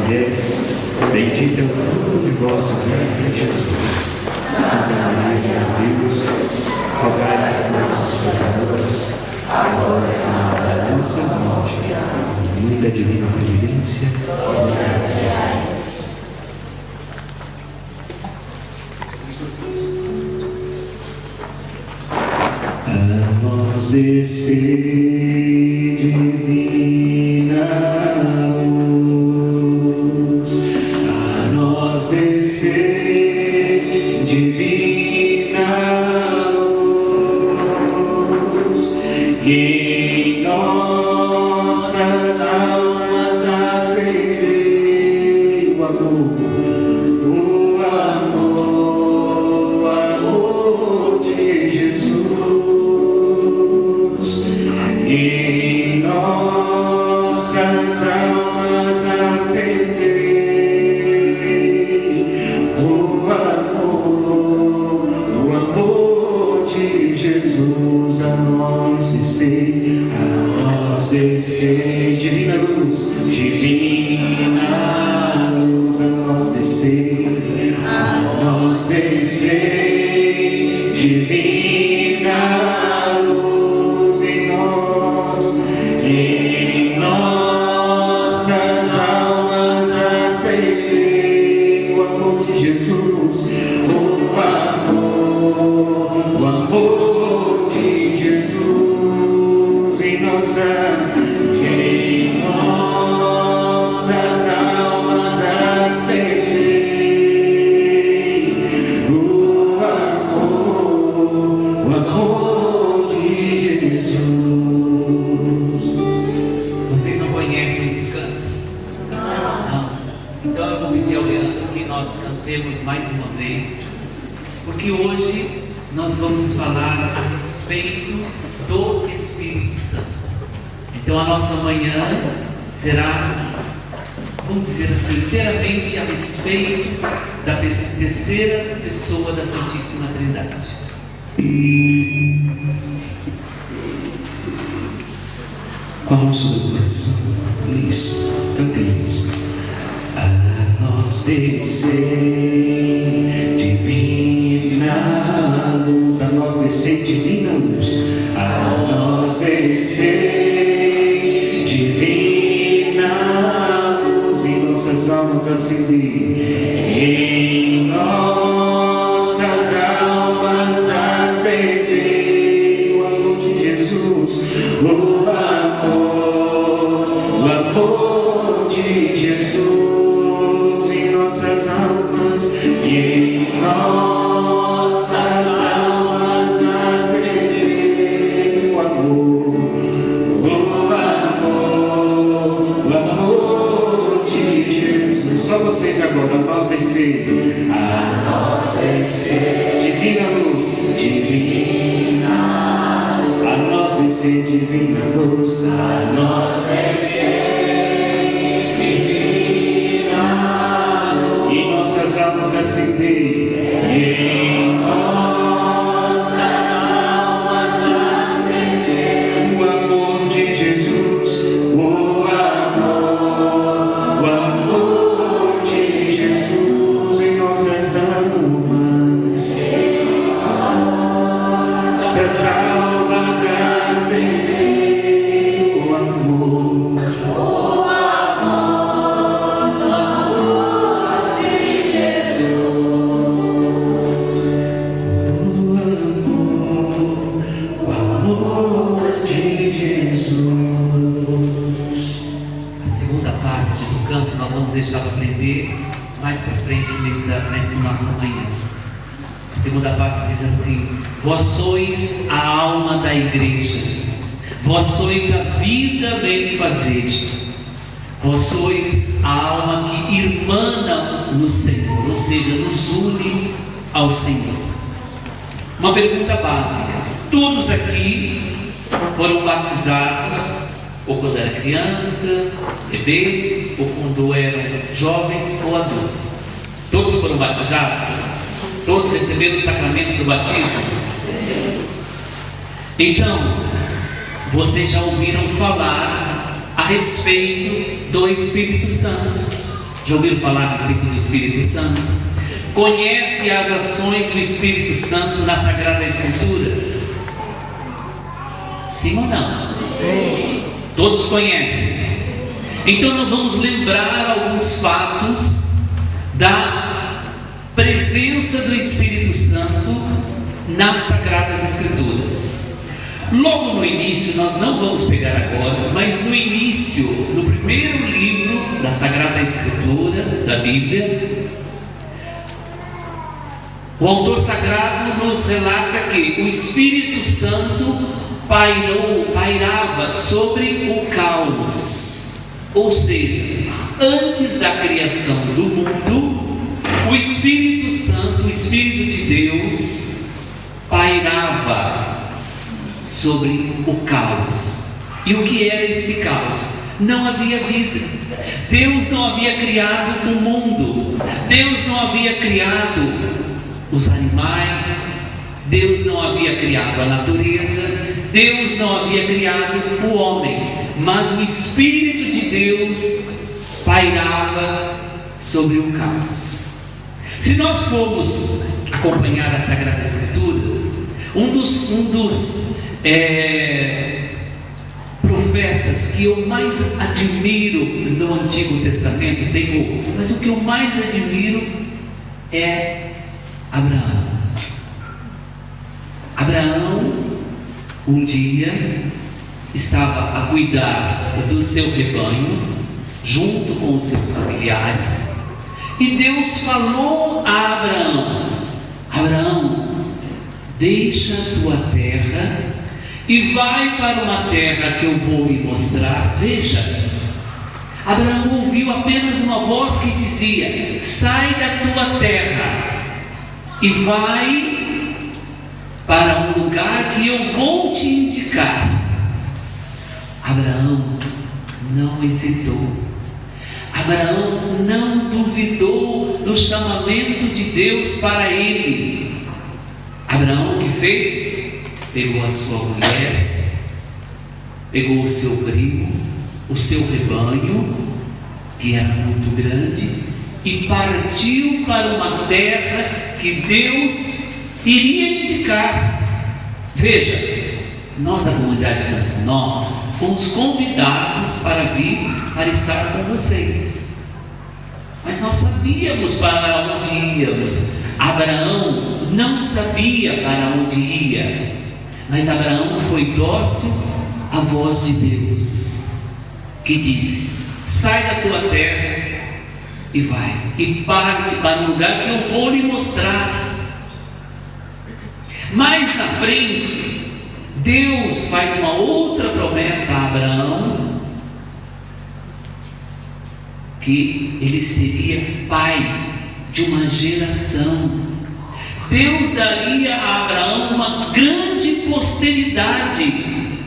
mulheres, bendito é o fruto de vosso ventre, Jesus. Santa Maria, Deus, rogai por nós, pecadores, agora e na hora da nossa morte. Muita divina providência. A nós descer, divina luz, a nós descer, divina luz, e em nossas almas acender o amor de Jesus. Em nossas almas acender o amor de Jesus. A nós descer, divina luz, divina luz, a nós descer, divina luz em nossas almas acender o amor de Jesus, o amor de Jesus em nossas almas acender o amor de Jesus. Vocês não conhecem esse canto? Não? Então eu vou pedir ao Leandro que nós cantemos mais uma vez, porque hoje nós vamos falar a respeito do Espírito Santo. Então a nossa manhã será, vamos dizer assim, inteiramente a respeito da terceira pessoa da Santíssima Trindade. Com a nosso coração, isso, cantemos. A nós descer, divina luz, a nós descer, divina luz, a nós descer, divina luz, em nossas almas acender, em nossas almas acender o amor de Jesus, o amor de Jesus em nossas almas e em nossas almas acender o amor de Jesus. Só vocês agora, a nós descer, divina luz, a nós descer, divina luz, a nós descer, divina luz, e nossas almas acender, em nossas almas acender o amor de Jesus, o amor de Jesus em nossas almas, nossas almas acender o amor de Jesus, o amor de Jesus. A segunda parte do canto nós vamos deixar para aprender mais para frente nessa nossa manhã. A segunda parte diz assim: vós sois a alma da igreja, vós sois a vida benfazede, vós sois a alma que irmana no Senhor, ou seja, nos une ao Senhor. Uma pergunta básica: todos aqui foram batizados ou quando era criança, bebê, ou quando eram jovens ou adultos? Todos foram batizados? Todos receberam o sacramento do batismo? Então, vocês já ouviram falar a respeito do Espírito Santo. Já ouviram falar a respeito do Espírito Santo? Conhece as ações do Espírito Santo na Sagrada Escritura? Sim ou não? Sim. Todos conhecem. Então nós vamos lembrar alguns fatos da presença do Espírito Santo nas Sagradas Escrituras. Logo no início, nós não vamos pegar agora, mas no início, no primeiro livro da Sagrada Escritura, da Bíblia, o autor sagrado nos relata que o Espírito Santo pairava sobre o caos. Ou seja, antes da criação do mundo, o Espírito Santo, o Espírito de Deus, pairava sobre o caos. E o que era esse caos? Não havia vida. Deus não havia criado o mundo. Deus não havia criado os animais. Deus não havia criado a natureza. Deus não havia criado o homem. Mas o Espírito de Deus pairava sobre o caos. Se nós formos acompanhar a Sagrada Escritura, um dos profetas que eu mais admiro no Antigo Testamento, tem outro, mas o que eu mais admiro é Abraão. Abraão, um dia, estava a cuidar do seu rebanho, junto com os seus familiares, e Deus falou a Abraão: Abraão, deixa a tua terra e vai para uma terra que eu vou lhe mostrar. Veja, Abraão ouviu apenas uma voz que dizia: sai da tua terra e vai para um lugar que eu vou te indicar. Abraão não hesitou. Abraão não duvidou do chamamento de Deus para ele. Abraão o que fez? Pegou a sua mulher, pegou o seu primo, o seu rebanho, que era muito grande, e partiu para uma terra que Deus iria indicar. Veja, nós, a comunidade de Canção Nova, fomos convidados para vir para estar com vocês, mas nós sabíamos para onde íamos. Abraão não sabia para onde ia, mas Abraão foi dócil à voz de Deus, que disse: sai da tua terra e vai, e parte para um lugar que eu vou lhe mostrar. Mais na frente, Deus faz uma outra promessa a Abraão, que ele seria pai de uma geração. Deus daria a Abraão uma grande posteridade.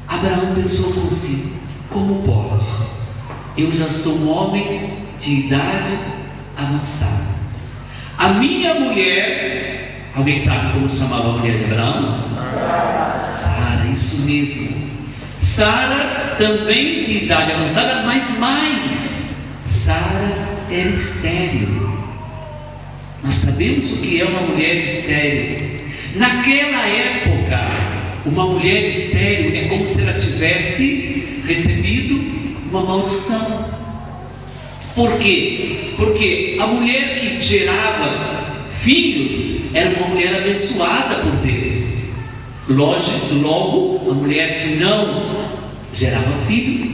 Abraão pensou consigo: como pode? Eu já sou um homem de idade avançada. A minha mulher, alguém sabe como chamava a mulher de Abraão? Sara, isso mesmo. Sara também de idade avançada, mas mais, Sara era estéril. Nós sabemos o que é uma mulher estéril. Naquela época, uma mulher estéril é como se ela tivesse recebido uma maldição. Por quê? Porque a mulher que gerava filhos era uma mulher abençoada por Deus. Logo, a mulher que não gerava filho,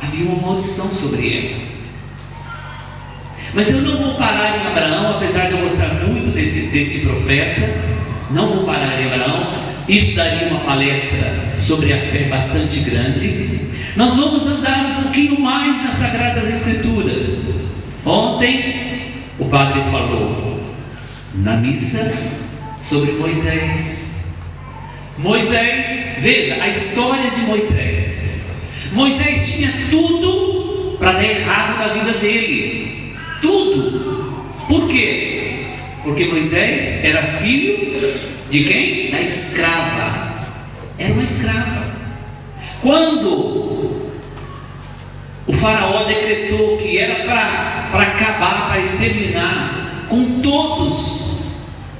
havia uma maldição sobre ela. Mas eu não vou parar em Abraão, apesar de eu gostar muito desse profeta. Não vou parar em Abraão. Isso daria uma palestra sobre a fé bastante grande. Nós vamos andar um pouquinho mais nas Sagradas Escrituras. Ontem o padre falou na missa sobre Moisés. Moisés, veja a história de Moisés. Moisés tinha tudo para dar errado na vida dele. Tudo. Por quê? Porque Moisés era filho de quem? Da escrava. Era uma escrava. Quando o faraó decretou que e era para acabar, para exterminar com todos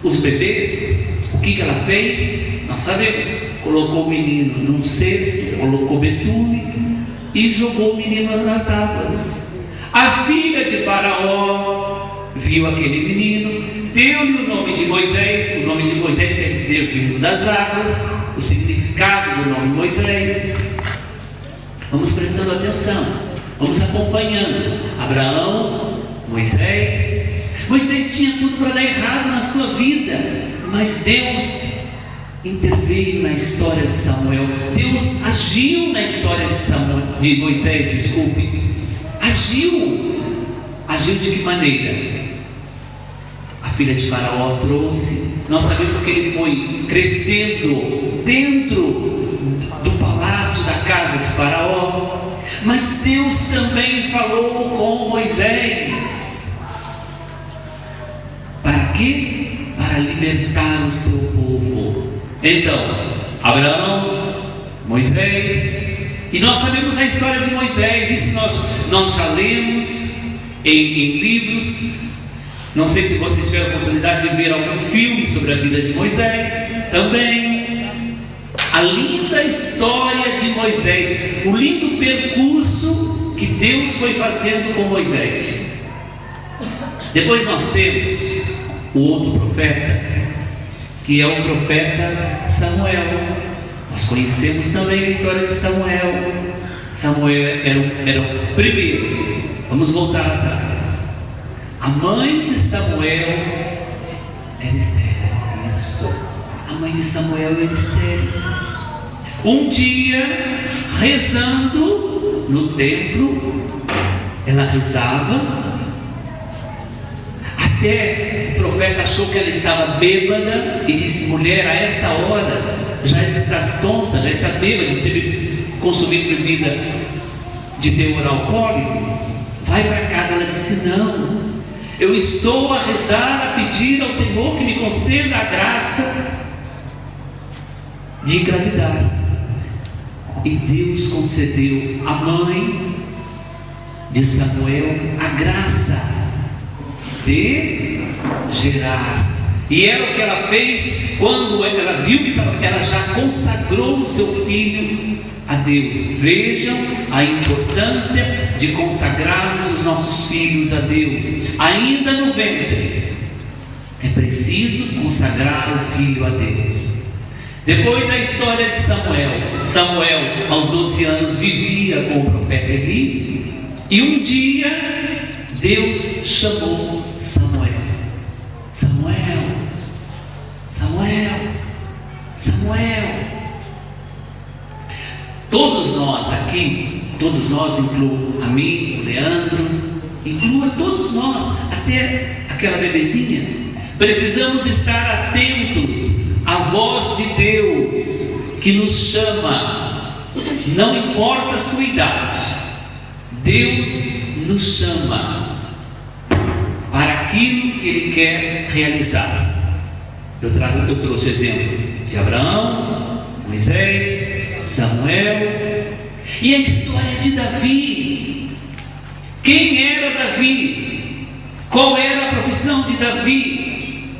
os bebês. O que ela fez? Nós sabemos. Colocou o menino num cesto, colocou betume e jogou o menino nas águas. A filha de Faraó viu aquele menino, deu-lhe o nome de Moisés. O nome de Moisés quer dizer vindo das águas, o significado do nome Moisés. Vamos prestando atenção, vamos acompanhando. Abraão, Moisés. Moisés tinha tudo para dar errado na sua vida, mas Deus interveio na história de Samuel. Deus agiu na história de Moisés, desculpe. Agiu de que maneira? A filha de Faraó trouxe. Nós sabemos que ele foi crescendo dentro do palácio da casa de Faraó, mas Deus também falou com Moisés. Para quê? Para libertar o seu povo. Então, Abraão, Moisés, e nós sabemos a história de Moisés. Isso nós já lemos em livros. Não sei se vocês tiveram a oportunidade de ver algum filme sobre a vida de Moisés. Também a linda história de Moisés, o lindo percurso que Deus foi fazendo com Moisés. Depois nós temos o outro profeta, que é o profeta Samuel. Nós conhecemos também a história de Samuel. Samuel era o primeiro. Vamos voltar atrás. A mãe de Samuel era estéril. Isso. A mãe de Samuel era estéril. Um dia, rezando no templo, ela rezava. Até o profeta achou que ela estava bêbada e disse: mulher, a essa hora já estás tonta, já estás bêbada de ter consumido bebida de teor alcoólico, vai para casa. Ela disse: não, eu estou a rezar, a pedir ao Senhor que me conceda a graça de engravidar. E Deus concedeu à mãe de Samuel a graça de gerar. E era o que ela fez quando ela viu que ela já consagrou o seu filho a Deus. Vejam a importância de consagrarmos os nossos filhos a Deus, ainda no ventre. É preciso consagrar o filho a Deus. Depois a história de Samuel. Samuel, aos 12 anos, vivia com o profeta Eli, e um dia Deus chamou Samuel. Samuel, Samuel, Samuel. Todos nós aqui, todos nós, incluo a mim, o Leandro, inclua todos nós, até aquela bebezinha, precisamos estar atentos à voz de Deus que nos chama. Não importa a sua idade, Deus nos chama para aquilo que Ele quer realizar. Eu trouxe o exemplo de Abraão, Moisés, Samuel, e a história de Davi. Quem era Davi? Qual era a profissão de Davi?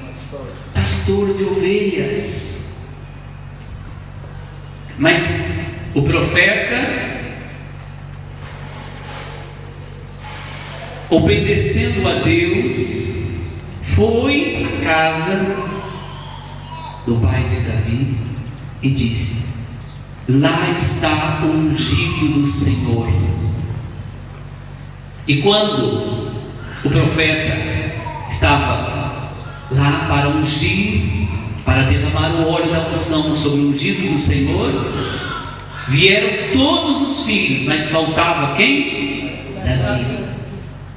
Pastor de ovelhas. Mas o profeta, obedecendo a Deus, foi à casa do pai de Davi e disse: lá está o ungido do Senhor. E quando o profeta estava lá para ungir, para derramar o óleo da unção sobre o ungido do Senhor, vieram todos os filhos, mas faltava quem? Davi.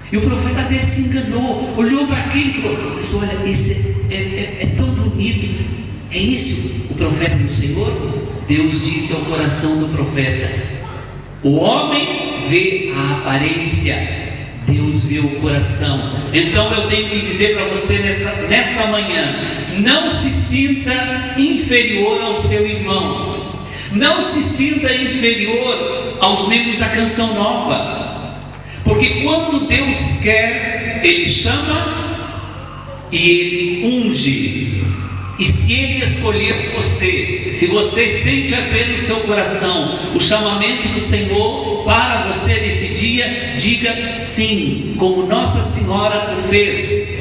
E o profeta até se enganou, olhou para aquilo e falou: mas olha, esse é tão bonito, é esse o profeta do Senhor? Deus disse ao coração do profeta: o homem vê a aparência, Deus vê o coração. Então eu tenho que dizer para você nesta manhã: não se sinta inferior ao seu irmão, não se sinta inferior aos membros da Canção Nova, Porque quando Deus quer, Ele chama e Ele unge. E se Ele escolher você, se você sente arder no seu coração o chamamento do Senhor para você nesse dia, diga sim, como Nossa Senhora o fez.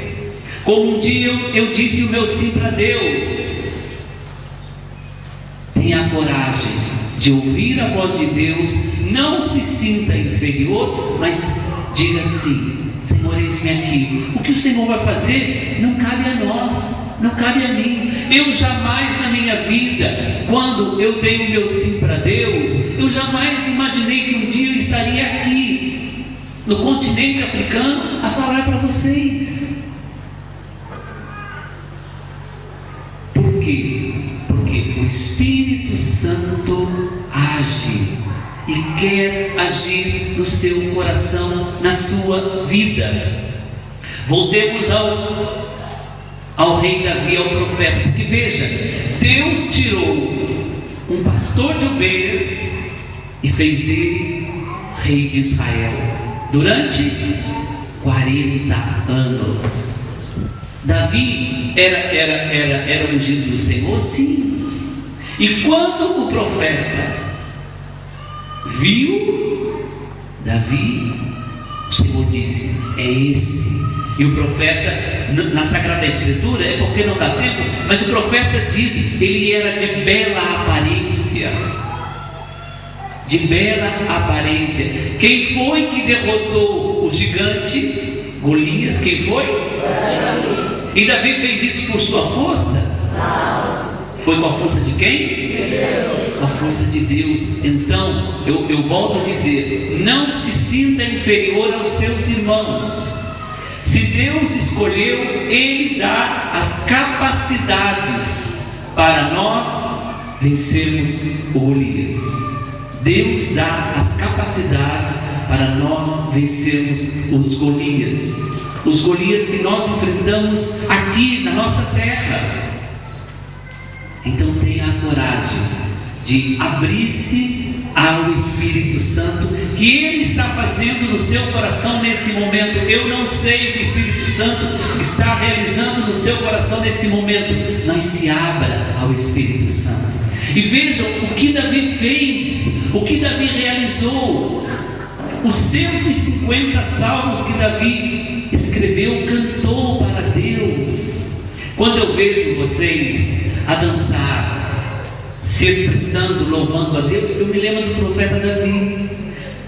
Como um dia eu disse o meu sim para Deus. Tenha a coragem de ouvir a voz de Deus, não se sinta inferior, mas diga sim: Senhor, eis-me aqui. O que o Senhor vai fazer não cabe a nós, não cabe a mim. Eu jamais na minha vida, quando eu dei o meu sim para Deus, eu jamais imaginei que um dia eu estaria aqui no continente africano a falar para vocês. Por quê? Porque o Espírito Santo age e quer agir no seu coração, na sua vida. Voltemos ao rei Davi, ao profeta, porque veja, Deus tirou um pastor de ovelhas e fez dele rei de Israel durante 40 anos. Davi era ungido do Senhor, sim. E quando o profeta viu Davi, o Senhor disse: é esse. E o profeta, na Sagrada Escritura, é porque não dá tempo, mas o profeta diz: ele era de bela aparência. De bela aparência. Quem foi que derrotou o gigante Golias? Quem foi? E Davi fez isso por sua força? Foi com a força de quem? Com a força de Deus. Então, eu volto a dizer: não se sinta inferior aos seus irmãos. Se Deus escolheu, Ele dá as capacidades para nós vencermos o Golias. Deus dá as capacidades para nós vencermos os Golias. Os Golias que nós enfrentamos aqui na nossa terra. Então tenha a coragem de abrir-se ao Espírito Santo, que Ele está fazendo no seu coração nesse momento. Eu não sei o que o Espírito Santo está realizando no seu coração nesse momento, mas se abra ao Espírito Santo. E vejam o que Davi fez, o que Davi realizou. Os 150 salmos que Davi escreveu, cantou para Deus. Quando eu vejo vocês a dançar, se expressando, louvando a Deus, eu me lembro do profeta Davi,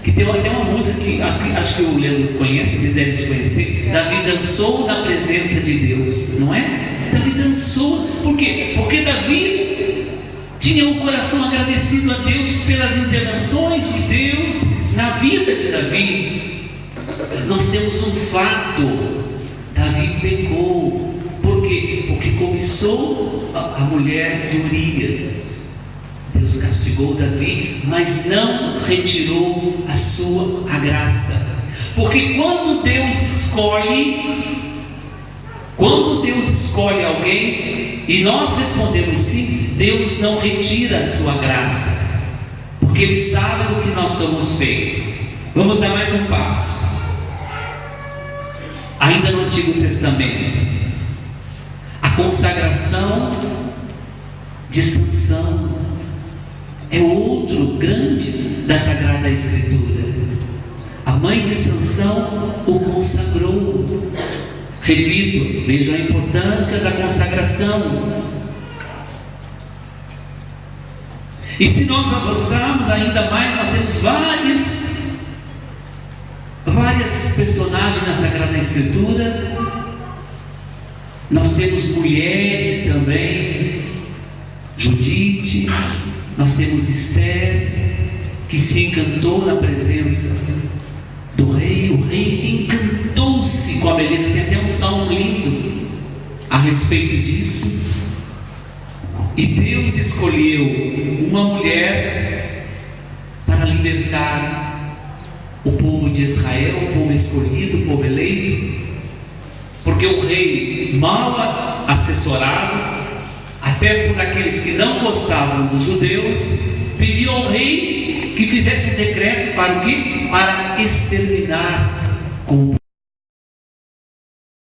que tem até uma música que acho que o Leandro conhece, vocês devem te conhecer. Davi dançou na presença de Deus, não é? Davi dançou, por quê? Porque Davi tinha um coração agradecido a Deus pelas intervenções de Deus na vida de Davi. Nós temos um fato: Davi pecou. Por quê? Porque cobiçou a mulher de Urias. Deus castigou Davi, mas não retirou a graça. Porque quando Deus escolhe alguém e nós respondemos sim, Deus não retira a sua graça, porque Ele sabe do que nós somos feitos. Vamos dar mais um passo. Ainda no Antigo Testamento, a consagração de Sansão é outro grande da Sagrada Escritura. A mãe de Sansão o consagrou. Repito, vejam a importância da consagração. E se nós avançarmos ainda mais, nós temos várias personagens na Sagrada Escritura. Nós temos mulheres também, Judite. Nós temos Esther, que se encantou na presença do rei. O rei encantou-se com a beleza. Tem até um salmo lindo a respeito disso. E Deus escolheu uma mulher para libertar o povo de Israel, o povo escolhido, o povo eleito. Porque o rei, mal assessorado, até por aqueles que não gostavam dos judeus, pediu ao rei que fizesse um decreto para o quê? Para exterminar com